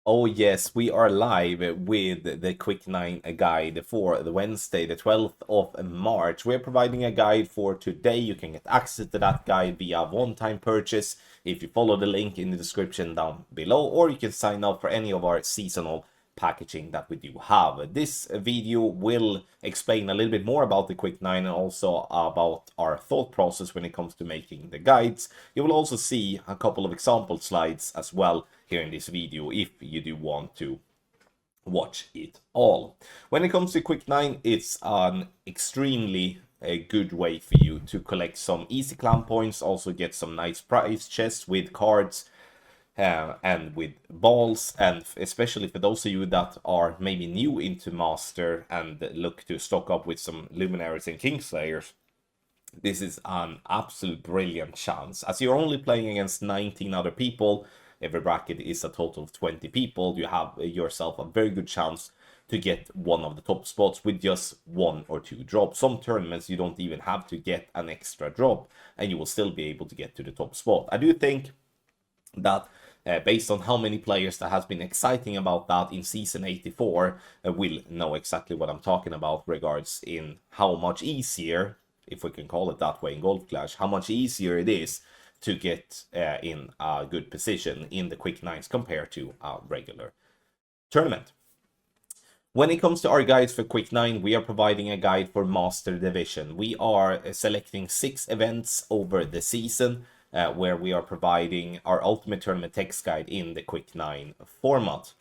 Oh yes, we are live with the Quick 9 guide for the Wednesday, the 12th of March. We're providing a guide for today. You can get access to that guide via one-time purchase if you follow the link in the description down below, or you can sign up for any of our seasonal packaging that we do have. This video will explain a little bit more about the Quick 9 and also about our thought process when it comes to making the guides. You will also see a couple of example slides as well here in this video if you do want to watch it all. When it comes to Quick 9, it's an extremely a good way for you to collect some easy clan points, also get some nice prize chests with cards and with balls, and especially for those of you that are maybe new into Master and look to stock up with some Luminaries and Kingslayers, this is an absolute brilliant chance. As you're only playing against 19 other people, every bracket is a total of 20 people, you have yourself a very good chance to get one of the top spots with just one or two drops. Some tournaments you don't even have to get an extra drop and you will still be able to get to the top spot. I do think that based on how many players that has been exciting about that in season 84 will know exactly what I'm talking about regards in how much easier, if we can call it that way in Golf Clash, how much easier it is to get in a good position in the Quick Nines compared to a regular tournament. When it comes to our guides for Quick 9, we are providing a guide for Master Division. We are selecting 6 events over the season where we are providing our Ultimate Tournament text guide in the Quick 9 format.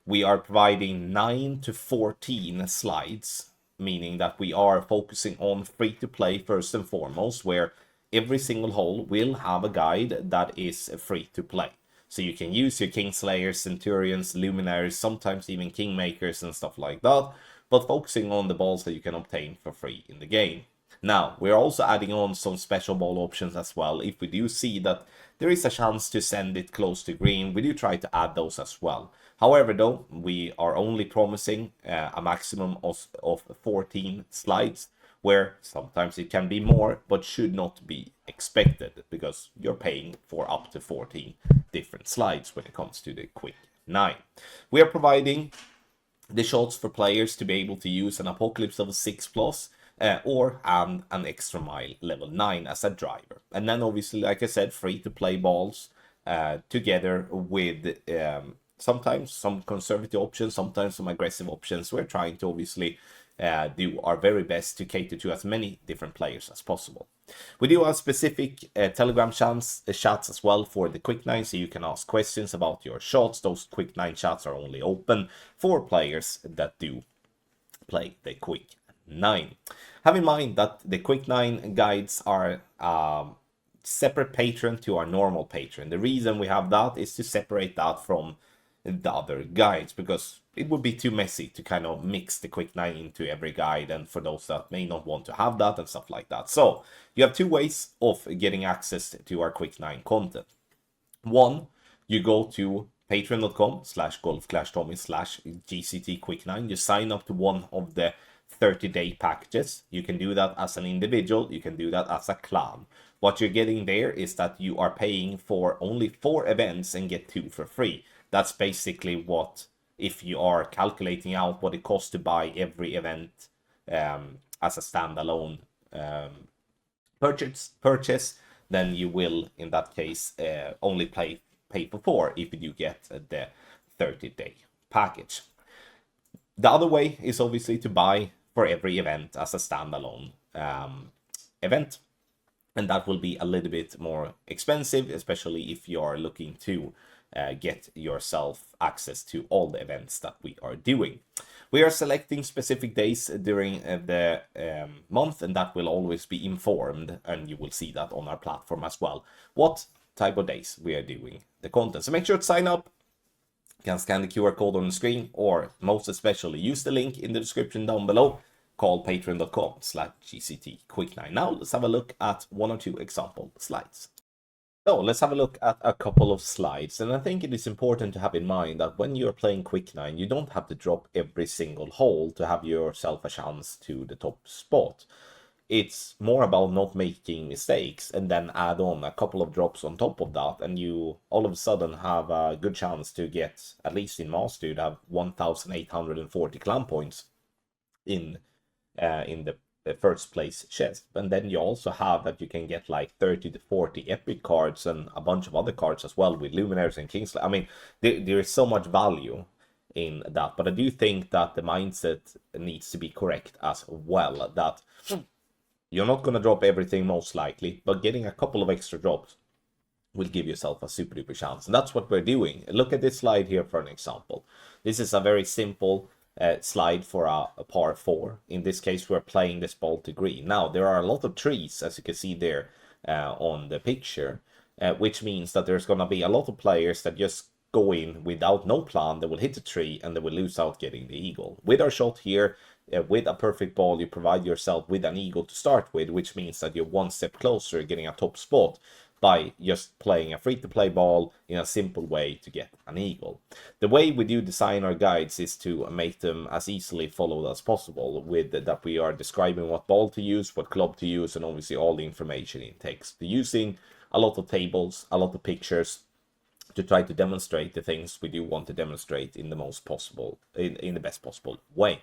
We are providing 9 to 14 slides, meaning that we are focusing on free-to-play first and foremost, where every single hole will have a guide that is free-to-play. So you can use your Kingslayers, Centurions, Luminaries, sometimes even Kingmakers and stuff like that, but focusing on the balls that you can obtain for free in the game. Now, we're also adding on some special ball options as well. If we do see that there is a chance to send it close to green, we do try to add those as well. However, though, we are only promising a maximum of 14 slides, where sometimes it can be more, but should not be expected, because you're paying for up to 14 different slides when it comes to the Quick 9. We are providing the shots for players to be able to use an Apocalypse level 6 plus or an extra mile level 9 as a driver. And then obviously, like I said, free to play balls together with sometimes some conservative options, sometimes some aggressive options. We're trying to obviously do our very best to cater to as many different players as possible. We do have specific Telegram chats as well for the Quick 9, so you can ask questions about your shots. Those Quick 9 chats are only open for players that do play the Quick 9. Have in mind that the Quick 9 guides are separate patron to our normal patron. The reason we have that is to separate that from the other guides, because it would be too messy to kind of mix the Quick 9 into every guide, and for those that may not want to have that and stuff like that. So you have 2 ways of getting access to our Quick 9 content. One, you go to patreon.com/golfclashtommy/GCT Quick9. You sign up to one of the 30-day packages. You can do that as an individual, you can do that as a clan. What you're getting there is that you are paying for only 4 events and get 2 for free. That's basically what, if you are calculating out what it costs to buy every event as a standalone purchase, then you will, in that case, only pay for 4 if you do get the 30-day package. The other way is obviously to buy for every event as a standalone event, and that will be a little bit more expensive, especially if you are looking to get yourself access to all the events that we are doing. We are selecting specific days during the month, and that will always be informed, and you will see that on our platform as well, what type of days we are doing the content. So make sure to sign up. You can scan the QR code on the screen, or most especially use the link in the description down below, called patreon.com/GCT Quick9. Now let's have a look at 1 or 2 example slides. So let's have a look at a couple of slides, and I think it is important to have in mind that when you're playing Quick 9, you don't have to drop every single hole to have yourself a chance to the top spot. it's more about not making mistakes and then add on a couple of drops on top of that, and you all of a sudden have a good chance to get, at least in Master, to have 1,840 clan points in the first place chest. And then you also have that you can get like 30 to 40 epic cards and a bunch of other cards as well with Luminaries and Kingslayer. I mean, there is so much value in that, but I do think that the mindset needs to be correct as well, that you're not going to drop everything most likely, but getting a couple of extra drops will give yourself a super duper chance. And that's what we're doing. Look at this slide here for an example. This is a very simple slide for a par 4. In this case, we're playing this ball to green. Now, there are a lot of trees, as you can see there on the picture, which means that there's going to be a lot of players that just go in without no plan. They will hit the tree and they will lose out getting the eagle. With our shot here, with a perfect ball, you provide yourself with an eagle to start with, which means that you're one step closer getting a top spot by just playing a free-to-play ball in a simple way to get an eagle. The way we do design our guides is to make them as easily followed as possible, with that we are describing what ball to use, what club to use, and obviously all the information in text. Using a lot of tables, a lot of pictures, to try to demonstrate the things we do want to demonstrate in the most possible, in the best possible way.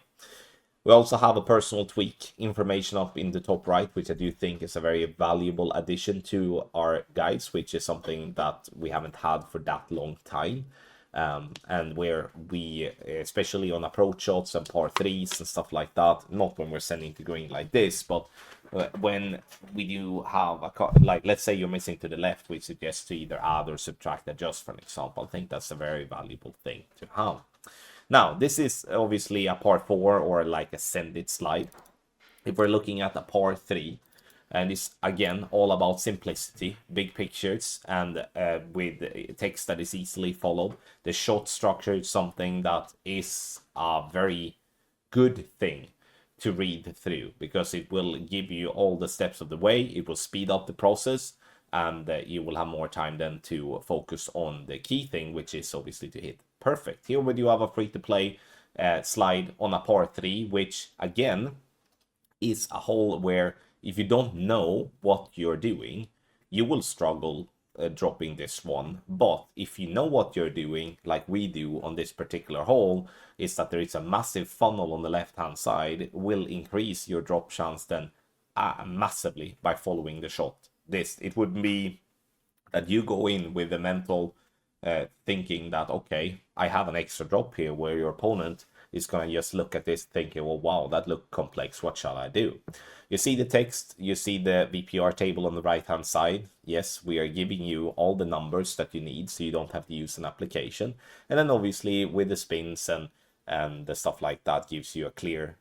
We also have a personal tweak information up in the top right, which I do think is a very valuable addition to our guides, which is something that we haven't had for that long time. And where we, especially on approach shots and par 3s and stuff like that, not when we're sending to green like this, but when we do have like, let's say you're missing to the left, we suggest to either add or subtract, adjust, for an example. I think that's a very valuable thing to have. Now, this is obviously a par 4 or like a send it slide. If we're looking at a par 3, and it's again all about simplicity, big pictures, and with text that is easily followed. The shot structure is something that is a very good thing to read through, because it will give you all the steps of the way. It will speed up the process, and you will have more time then to focus on the key thing, which is obviously to hit perfect. Here we do have a free-to-play slide on a par 3, which again is a hole where if you don't know what you're doing, you will struggle dropping this one. But if you know what you're doing, like we do on this particular hole, is that there is a massive funnel on the left-hand side, will increase your drop chance then massively by following the shot. It would be that you go in with the mental thinking that, okay, I have an extra drop here, where your opponent is going to just look at this thinking, well, wow, that looked complex, what shall I do? You see the text, you see the VPR table on the right hand side. Yes, we are giving you all the numbers that you need, so you don't have to use an application. And then obviously with the spins and the stuff like that, gives you a clear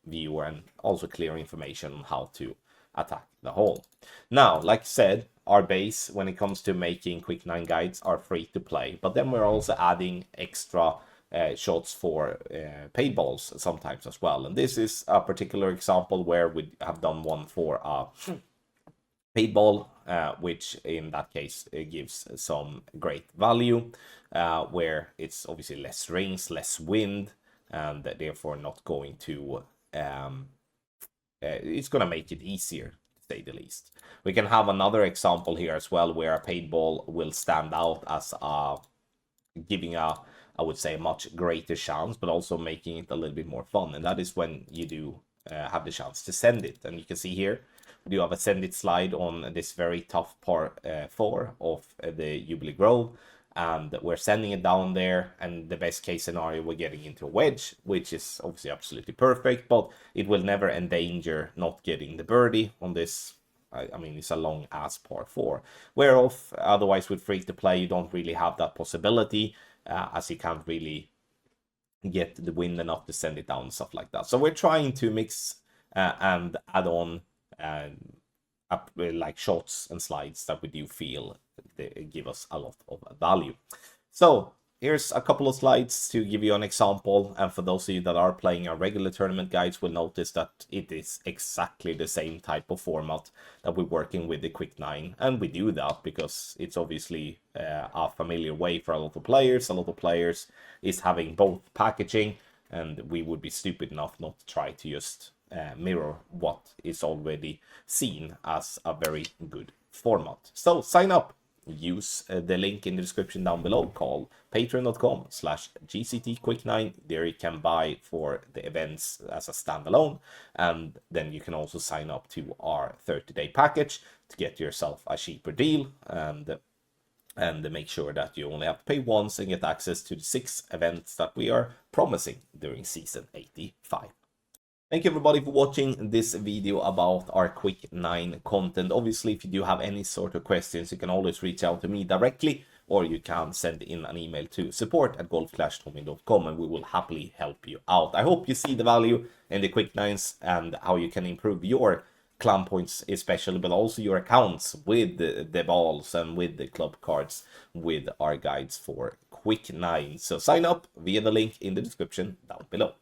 view and also clear information on how to attack the hole. Now, like I said, our base when it comes to making Quick 9 guides are free to play, but then we're also adding extra shots for paid balls sometimes as well. And this is a particular example where we have done one for a paid ball, which in that case gives some great value, where it's obviously less rings, less wind, and therefore not going to it's going to make it easier, to say the least. We can have another example here as well, where a paid ball will stand out as giving a, I would say, much greater chance, but also making it a little bit more fun. And that is when you do have the chance to send it. And you can see here, we do have a send it slide on this very tough par 4 of the Jubilee Grove. And we're sending it down there, and the best case scenario, we're getting into a wedge, which is obviously absolutely perfect, but it will never endanger not getting the birdie on this. I mean, it's a long ass par 4, whereof otherwise with free to play, you don't really have that possibility, as you can't really get the wind enough to send it down and stuff like that. So we're trying to mix and add on like shots and slides that we do feel they give us a lot of value. So here's a couple of slides to give you an example, and for those of you that are playing our regular tournament guides will notice that it is exactly the same type of format that we're working with the Quick 9, and we do that because it's obviously a familiar way for a lot of players. A lot of players is having both packaging, and we would be stupid enough not to try to just mirror what is already seen as a very good format. So sign up, use the link in the description down below, call patreon.com/GCTQuick9. There you can buy for the events as a standalone, and then you can also sign up to our 30-day package to get yourself a cheaper deal, and make sure that you only have to pay once and get access to the 6 events that we are promising during season 85. Thank you everybody for watching this video about our Quick 9 content. Obviously, if you do have any sort of questions, you can always reach out to me directly, or you can send in an email to support@golfclashtommy.com, and we will happily help you out. I hope you see the value in the Quick 9s and how you can improve your clam points especially, but also your accounts with the balls and with the club cards with our guides for Quick 9. So sign up via the link in the description down below.